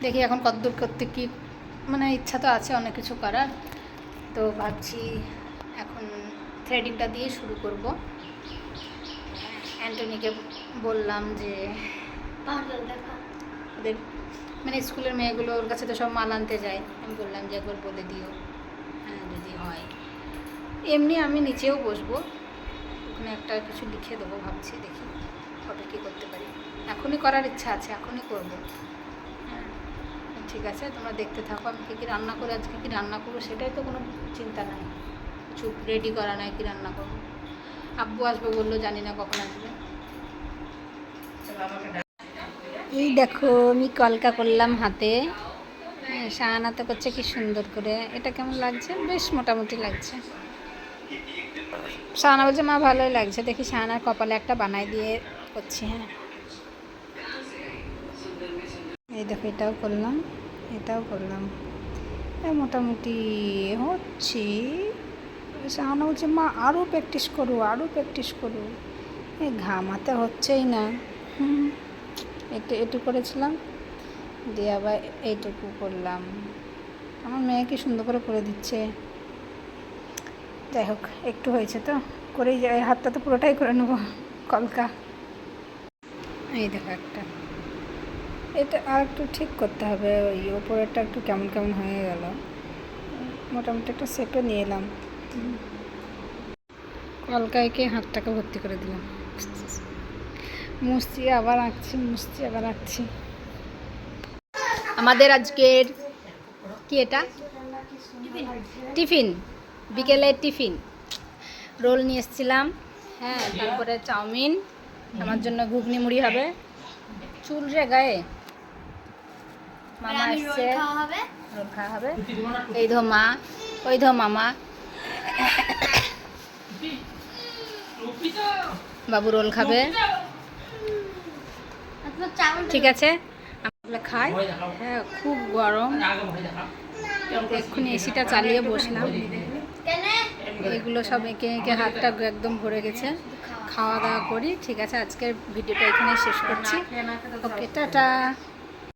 দেখি এখন কতদূর করতে কি মানে ইচ্ছা তো আছে অনেক কিছু করার। তো ভাবছি এখন থ্রেডিংটা দিয়ে শুরু করব। অ্যান্টনিকে বললাম যে ওদের মানে স্কুলের মেয়েগুলো ওর কাছে তো সব মাল আনতে যায়, আমি বললাম যে একবার বলে দিও, হ্যাঁ যদি হয়। এমনি আমি নিচেও বসবো, ওখানে একটা কিছু লিখে দেবো ভাবছি, দেখি কবে কী করতে পারি। এখনই করার ইচ্ছা আছে, এখনই করব। হ্যাঁ ঠিক আছে, তোমরা দেখতে থাকো আমি কী কী রান্না করে, আজকে কী রান্না করবো সেটাই তো কোনো চিন্তা নাই, কিছু রেডি করা নাই কী রান্না করবো। আব্বু আসবে বললো, জানি না কখন আসবে। এই দেখো আমি কলকা করলাম হাতে, শাহানা তো করছে কি সুন্দর করে। এটা কেমন লাগছে? বেশ মোটামুটি লাগছে। শাহানা বলছে মা ভালোই লাগছে। দেখি শাহানার কপালে একটা বানাই দিয়ে করছি। হ্যাঁ এই দেখো এটাও করলাম, এটাও করলাম, মোটামুটি হচ্ছে। শাহানা বলছে মা আরও প্র্যাকটিস করো, আরও প্র্যাকটিস করো। ঘামাতে হচ্ছেই না। একটু করেছিলাম, দিয়ে আবার এইটুকু করলাম। আমার মেয়ে কি সুন্দর করে দিচ্ছে। যাই হোক একটু হয়েছে তো করেই যায়, হাতটা তো পুরোটাই করে নেবো কলকা। এই দেখো একটা, এটা আর একটু ঠিক করতে হবে, ওই ওপরেরটা একটু কেমন কেমন হয়ে গেল। মোটামুটি একটা শেপে নিয়ে এলাম। কলকায়কে হাতটাকে ভর্তি করে দিলাম। মুছছি আবার আঁকছি, মুছছি আবার আঁকছি। আমাদের আজকের কি এটা টিফিন, বিকেলের টিফিন রোল নিয়ে এসেছিলাম। হ্যাঁ তারপরে চাউমিন, আমার জন্য ঘুগনি মুড়ি হবে। চুল রে গায়ে, মামা আসছে, রোল খাওয়া হবে। এই ধো মা, ওই ধো মামা, বাবু রোল খাবে। ঠিক আছে আমরা খাই। হ্যাঁ খুব গরম, এক্ষুনি এসিটা চালিয়ে বসলাম। এগুলো সব এঁকে এঁকে হাতটা একদম ভরে গেছে। খাওয়া দাওয়া করি। ঠিক আছে আজকের ভিডিওটা এখানে শেষ করছি। ওকে টাটা।